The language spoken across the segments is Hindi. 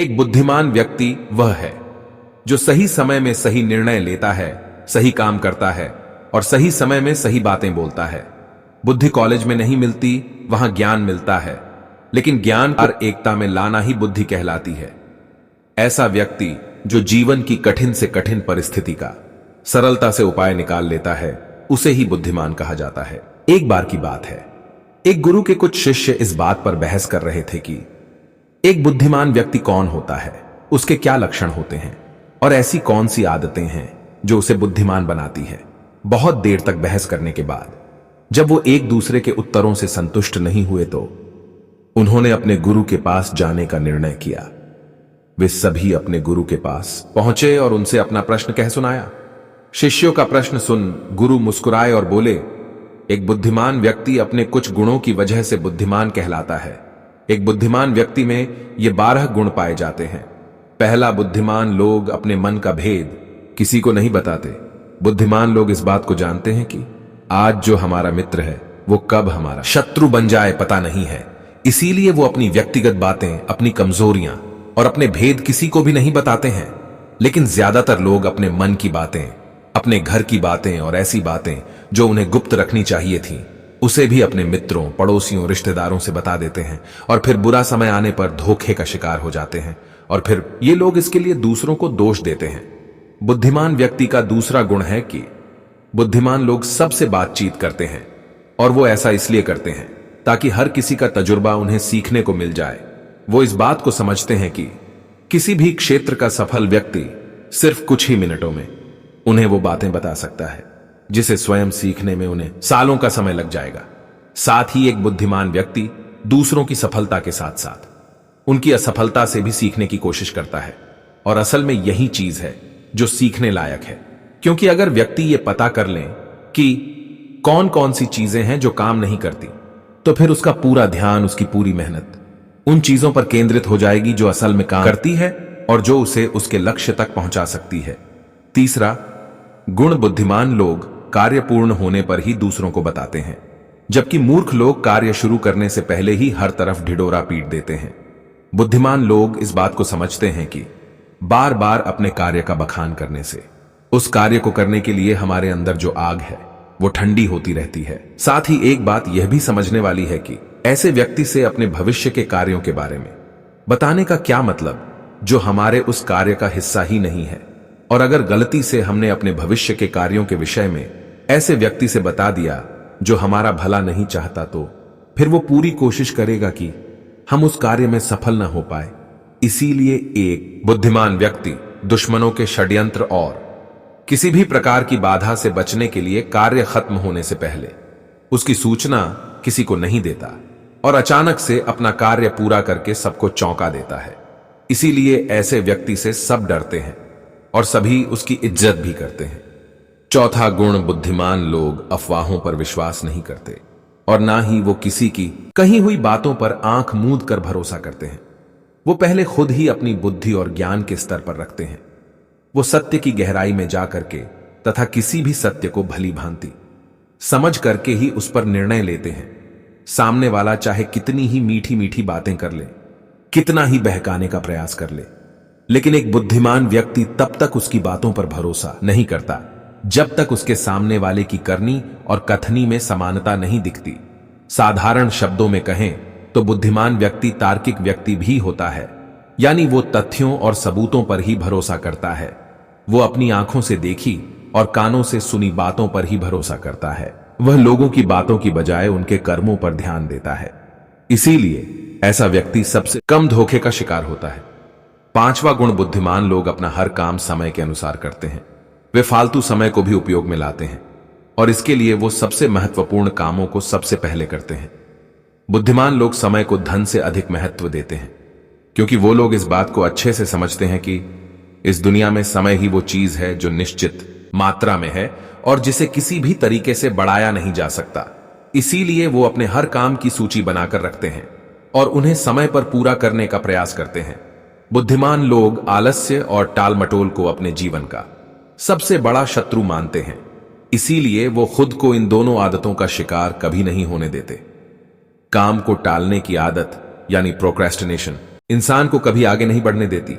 एक बुद्धिमान व्यक्ति वह है जो सही समय में सही निर्णय लेता है, सही काम करता है और सही समय में सही बातें बोलता है। बुद्धि कॉलेज में नहीं मिलती, वहां ज्ञान मिलता है, लेकिन ज्ञान और एकता में लाना ही बुद्धि कहलाती है। ऐसा व्यक्ति जो जीवन की कठिन से कठिन परिस्थिति का सरलता से उपाय निकाल लेता है, उसे ही बुद्धिमान कहा जाता है। एक बार की बात है, एक गुरु के कुछ शिष्य इस बात पर बहस कर रहे थे कि एक बुद्धिमान व्यक्ति कौन होता है, उसके क्या लक्षण होते हैं और ऐसी कौन सी आदतें हैं जो उसे बुद्धिमान बनाती है। बहुत देर तक बहस करने के बाद जब वो एक दूसरे के उत्तरों से संतुष्ट नहीं हुए तो उन्होंने अपने गुरु के पास जाने का निर्णय किया। वे सभी अपने गुरु के पास पहुंचे और उनसे अपना प्रश्न कह सुनाया। शिष्यों का प्रश्न सुन गुरु मुस्कुराए और बोले, एक बुद्धिमान व्यक्ति अपने कुछ गुणों की वजह से बुद्धिमान कहलाता है। एक बुद्धिमान व्यक्ति में ये 12 गुण पाए जाते हैं। पहला, बुद्धिमान लोग अपने मन का भेद किसी को नहीं बताते। बुद्धिमान लोग इस बात को जानते हैं कि आज जो हमारा मित्र है वो कब हमारा शत्रु बन जाए पता नहीं है। इसीलिए वो अपनी व्यक्तिगत बातें, अपनी कमजोरियां और अपने भेद किसी को भी नहीं बताते हैं। लेकिन ज्यादातर लोग अपने मन की बातें, अपने घर की बातें और ऐसी बातें जो उन्हें गुप्त रखनी चाहिए थी, उसे भी अपने मित्रों, पड़ोसियों, रिश्तेदारों से बता देते हैं और फिर बुरा समय आने पर धोखे का शिकार हो जाते हैं और फिर ये लोग इसके लिए दूसरों को दोष देते हैं। बुद्धिमान व्यक्ति का दूसरा गुण है कि बुद्धिमान लोग सबसे बातचीत करते हैं और वो ऐसा इसलिए करते हैं ताकि हर किसी का तजुर्बा उन्हें सीखने को मिल जाए। वो इस बात को समझते हैं कि किसी भी क्षेत्र का सफल व्यक्ति सिर्फ कुछ ही मिनटों में उन्हें वो बातें बता सकता है जिसे स्वयं सीखने में उन्हें सालों का समय लग जाएगा। साथ ही एक बुद्धिमान व्यक्ति दूसरों की सफलता के साथ साथ उनकी असफलता से भी सीखने की कोशिश करता है और असल में यही चीज है जो सीखने लायक है। क्योंकि अगर व्यक्ति ये पता कर लें कि कौन कौन सी चीजें हैं जो काम नहीं करती, तो फिर उसका पूरा ध्यान, उसकी पूरी मेहनत उन चीजों पर केंद्रित हो जाएगी जो असल में काम करती है और जो उसे उसके लक्ष्य तक पहुंचा सकती है। तीसरा गुण, बुद्धिमान लोग कार्य पूर्ण होने पर ही दूसरों को बताते हैं, जबकि मूर्ख लोग कार्य शुरू करने से पहले ही हर तरफ ढिढोरा पीट देते हैं। बुद्धिमान लोग इस बात को समझते हैं कि बार बार अपने कार्य का बखान करने से उस कार्य को करने के लिए हमारे अंदर जो आग है वो ठंडी होती रहती है। साथ ही एक बात यह भी समझने वाली है कि ऐसे व्यक्ति से अपने भविष्य के कार्यों के बारे में बताने का क्या मतलब जो हमारे उस कार्य का हिस्सा ही नहीं है। और अगर गलती से हमने अपने भविष्य के कार्यों के विषय में ऐसे व्यक्ति से बता दिया जो हमारा भला नहीं चाहता, तो फिर वो पूरी कोशिश करेगा कि हम उस कार्य में सफल ना हो पाए। इसीलिए एक बुद्धिमान व्यक्ति दुश्मनों के षड्यंत्र और किसी भी प्रकार की बाधा से बचने के लिए कार्य खत्म होने से पहले उसकी सूचना किसी को नहीं देता और अचानक से अपना कार्य पूरा करके सबको चौंका देता है। इसीलिए ऐसे व्यक्ति से सब डरते हैं और सभी उसकी इज्जत भी करते हैं। चौथा गुण, बुद्धिमान लोग अफवाहों पर विश्वास नहीं करते और ना ही वो किसी की कही हुई बातों पर आंख मूंद कर भरोसा करते हैं। वो पहले खुद ही अपनी बुद्धि और ज्ञान के स्तर पर रखते हैं। वो सत्य की गहराई में जा करके तथा किसी भी सत्य को भली भांति समझ करके ही उस पर निर्णय लेते हैं। सामने वाला चाहे कितनी ही मीठी मीठी बातें कर ले, कितना ही बहकाने का प्रयास कर ले, लेकिन एक बुद्धिमान व्यक्ति तब तक उसकी बातों पर भरोसा नहीं करता जब तक उसके सामने वाले की करनी और कथनी में समानता नहीं दिखती। साधारण शब्दों में कहें तो बुद्धिमान व्यक्ति तार्किक व्यक्ति भी होता है, यानी वो तथ्यों और सबूतों पर ही भरोसा करता है। वो अपनी आंखों से देखी और कानों से सुनी बातों पर ही भरोसा करता है। वह लोगों की बातों की बजाय उनके कर्मों पर ध्यान देता है। इसीलिए ऐसा व्यक्ति सबसे कम धोखे का शिकार होता है। पांचवा गुण, बुद्धिमान लोग अपना हर काम समय के अनुसार करते हैं। वे फालतू समय को भी उपयोग में लाते हैं और इसके लिए वो सबसे महत्वपूर्ण कामों को सबसे पहले करते हैं। बुद्धिमान लोग समय को धन से अधिक महत्व देते हैं, क्योंकि वो लोग इस बात को अच्छे से समझते हैं कि इस दुनिया में समय ही वो चीज है जो निश्चित मात्रा में है और जिसे किसी भी तरीके से बढ़ाया नहीं जा सकता। इसीलिए वो अपने हर काम की सूची बनाकर रखते हैं और उन्हें समय पर पूरा करने का प्रयास करते हैं। बुद्धिमान लोग आलस्य और टालमटोल को अपने जीवन का सबसे बड़ा शत्रु मानते हैं। इसीलिए वो खुद को इन दोनों आदतों का शिकार कभी नहीं होने देते। काम को टालने की आदत यानी प्रोक्रेस्टिनेशन, इंसान को कभी आगे नहीं बढ़ने देती।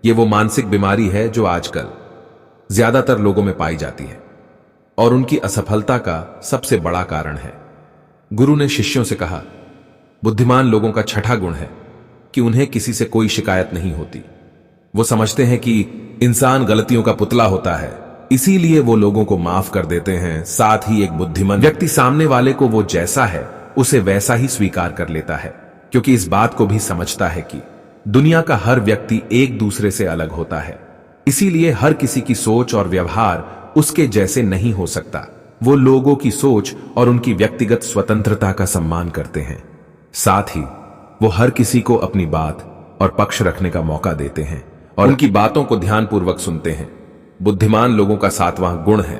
ये वो मानसिक बीमारी है जो आजकल ज्यादातर लोगों में पाई जाती है और उनकी असफलता का सबसे बड़ा कारण है। गुरु ने शिष्यों से कहा, बुद्धिमान लोगों का छठा गुण है कि उन्हें किसी से कोई शिकायत नहीं होती। वो समझते हैं कि इंसान गलतियों का पुतला होता है, इसीलिए वो लोगों को माफ कर देते हैं। साथ ही एक बुद्धिमान व्यक्ति सामने वाले को वो जैसा है उसे वैसा ही स्वीकार कर लेता है, क्योंकि इस बात को भी समझता है कि दुनिया का हर व्यक्ति एक दूसरे से अलग होता है, इसीलिए हर किसी की सोच और व्यवहार उसके जैसे नहीं हो सकता। वो लोगों की सोच और उनकी व्यक्तिगत स्वतंत्रता का सम्मान करते हैं। साथ ही वो हर किसी को अपनी बात और पक्ष रखने का मौका देते हैं और उनकी बातों को ध्यानपूर्वक सुनते हैं। बुद्धिमान लोगों का सातवां गुण है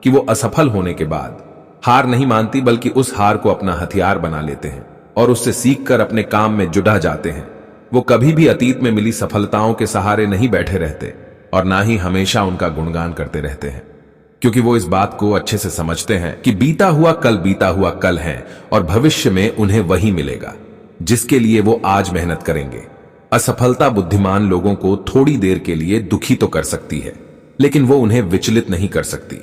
कि वो असफल होने के बाद हार नहीं मानती, बल्कि उस हार को अपना हथियार बना लेते हैं और उससे सीखकर अपने काम में जुटा जाते हैं। वो कभी भी अतीत में मिली सफलताओं के सहारे नहीं बैठे रहते और ना ही हमेशा उनका गुणगान करते रहते हैं, क्योंकि वो इस बात को अच्छे से समझते हैं कि बीता हुआ कल है और भविष्य में उन्हें वही मिलेगा जिसके लिए वो आज मेहनत करेंगे। असफलता बुद्धिमान लोगों को थोड़ी देर के लिए दुखी तो कर सकती है, लेकिन वो उन्हें विचलित नहीं कर सकती,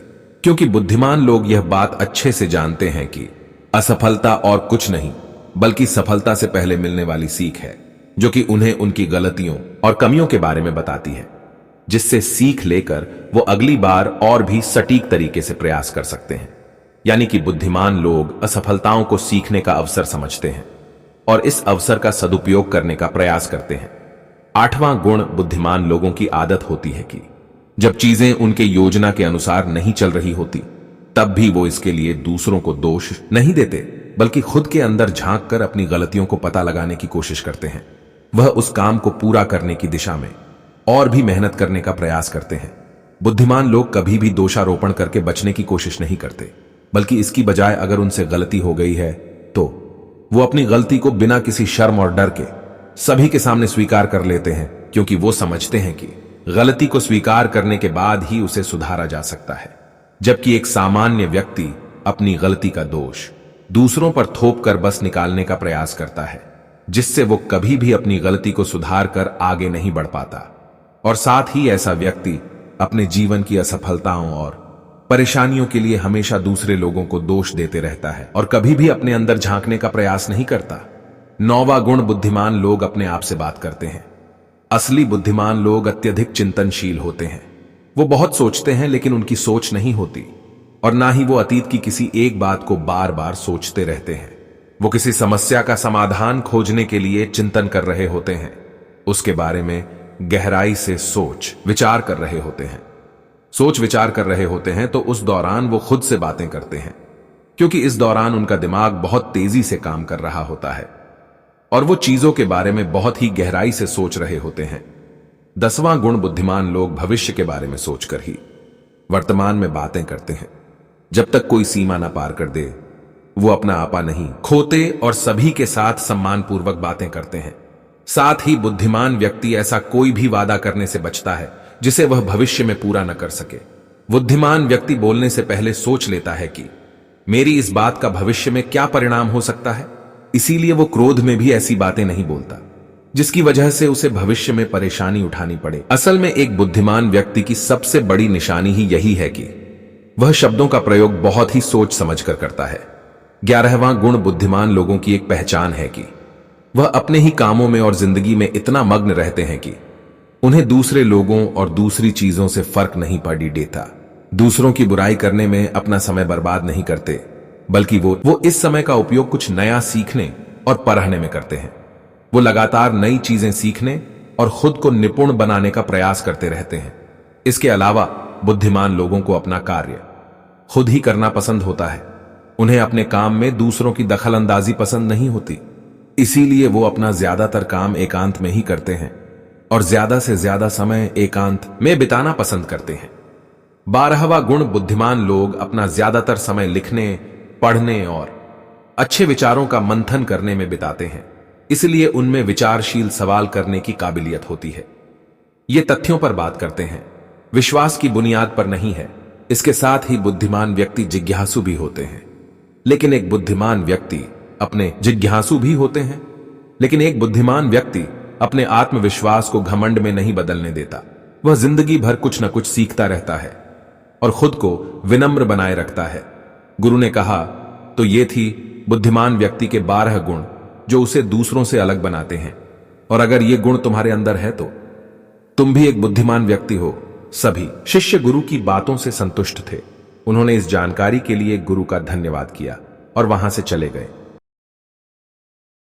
क्योंकि बुद्धिमान लोग यह बात अच्छे से जानते हैं कि असफलता और कुछ नहीं बल्कि सफलता से पहले मिलने वाली सीख है, जो कि उन्हें उनकी गलतियों और कमियों के बारे में बताती है, जिससे सीख लेकर वो अगली बार और भी सटीक तरीके से प्रयास कर सकते हैं। यानी कि बुद्धिमान लोग असफलताओं को सीखने का अवसर समझते हैं और इस अवसर का सदुपयोग करने का प्रयास करते हैं। आठवां गुण बुद्धिमान लोगों की आदत होती है कि जब चीजें उनके योजना के अनुसार नहीं चल रही होती, तब भी वो इसके लिए दूसरों को दोष नहीं देते, बल्कि खुद के अंदर झांक कर अपनी गलतियों को पता लगाने की कोशिश करते हैं। वह उस काम को पूरा करने की दिशा में और भी मेहनत करने का प्रयास करते हैं। बुद्धिमान लोग कभी भी दोषारोपण करके बचने की कोशिश नहीं करते, बल्कि इसकी बजाय अगर उनसे गलती हो गई है तो वो अपनी गलती को बिना किसी शर्म और डर के सभी के सामने स्वीकार कर लेते हैं, क्योंकि वो समझते हैं कि गलती को स्वीकार करने के बाद ही उसे सुधारा जा सकता है। जबकि एक सामान्य व्यक्ति अपनी गलती का दोष दूसरों पर थोप कर बस निकालने का प्रयास करता है, जिससे वो कभी भी अपनी गलती को सुधार कर आगे नहीं बढ़ पाता। और साथ ही ऐसा व्यक्ति अपने जीवन की असफलताओं और परेशानियों के लिए हमेशा दूसरे लोगों को दोष देते रहता है और कभी भी अपने अंदर झांकने का प्रयास नहीं करता। नौवां गुण बुद्धिमान लोग अपने आप से बात करते हैं। असली बुद्धिमान लोग अत्यधिक चिंतनशील होते हैं। वो बहुत सोचते हैं, लेकिन उनकी सोच नहीं होती और ना ही वो अतीत की किसी एक बात को बार बार सोचते रहते हैं। वो किसी समस्या का समाधान खोजने के लिए चिंतन कर रहे होते हैं, उसके बारे में गहराई से सोच विचार कर रहे होते हैं। तो उस दौरान वो खुद से बातें करते हैं, क्योंकि इस दौरान उनका दिमाग बहुत तेजी से काम कर रहा होता है और वो चीजों के बारे में बहुत ही गहराई से सोच रहे होते हैं। 10वां गुण बुद्धिमान लोग भविष्य के बारे में सोचकर ही वर्तमान में बातें करते हैं। जब तक कोई सीमा ना पार कर दे, वो अपना आपा नहीं खोते और सभी के साथ सम्मानपूर्वक बातें करते हैं। साथ ही बुद्धिमान व्यक्ति ऐसा कोई भी वादा करने से बचता है जिसे वह भविष्य में पूरा न कर सके। बुद्धिमान व्यक्ति बोलने से पहले सोच लेता है कि मेरी इस बात का भविष्य में क्या परिणाम हो सकता है, इसीलिए वो क्रोध में भी ऐसी बातें नहीं बोलता जिसकी वजह से उसे भविष्य में परेशानी उठानी पड़े। असल में एक बुद्धिमान व्यक्ति की सबसे बड़ी निशानी ही यही है कि वह शब्दों का प्रयोग बहुत ही सोच समझकर करता है। 11वां गुण बुद्धिमान लोगों की एक पहचान है कि वह अपने ही कामों में और जिंदगी में इतना मग्न रहते हैं कि उन्हें दूसरे लोगों और दूसरी चीजों से फर्क नहीं पड़ी देता। दूसरों की बुराई करने में अपना समय बर्बाद नहीं करते, बल्कि वो इस समय का उपयोग कुछ नया सीखने और पढ़ने में करते हैं। वो लगातार नई चीजें सीखने और खुद को निपुण बनाने का प्रयास करते रहते हैं। इसके अलावा बुद्धिमान लोगों को अपना कार्य खुद ही करना पसंद होता है। उन्हें अपने काम में दूसरों की दखल अंदाजी पसंद नहीं होती, इसीलिए वो अपना ज्यादातर काम एकांत में ही करते हैं और ज्यादा से ज्यादा समय एकांत में बिताना पसंद करते हैं। 12वां गुण बुद्धिमान लोग अपना ज्यादातर समय लिखने, पढ़ने और अच्छे विचारों का मंथन करने में बिताते हैं, इसलिए उनमें विचारशील सवाल करने की काबिलियत होती है। ये तथ्यों पर बात करते हैं, विश्वास की बुनियाद पर नहीं है। इसके साथ ही बुद्धिमान व्यक्ति जिज्ञासु भी होते हैं, लेकिन एक बुद्धिमान व्यक्ति अपने आत्मविश्वास को घमंड में नहीं बदलने देता। वह जिंदगी भर कुछ न कुछ सीखता रहता है और खुद को विनम्र बनाए रखता है। गुरु ने कहा, तो ये थी बुद्धिमान व्यक्ति के 12 गुण जो उसे दूसरों से अलग बनाते हैं। और अगर ये गुण तुम्हारे अंदर है तो तुम भी एक बुद्धिमान व्यक्ति हो। सभी शिष्य गुरु की बातों से संतुष्ट थे। उन्होंने इस जानकारी के लिए गुरु का धन्यवाद किया और वहां से चले गए।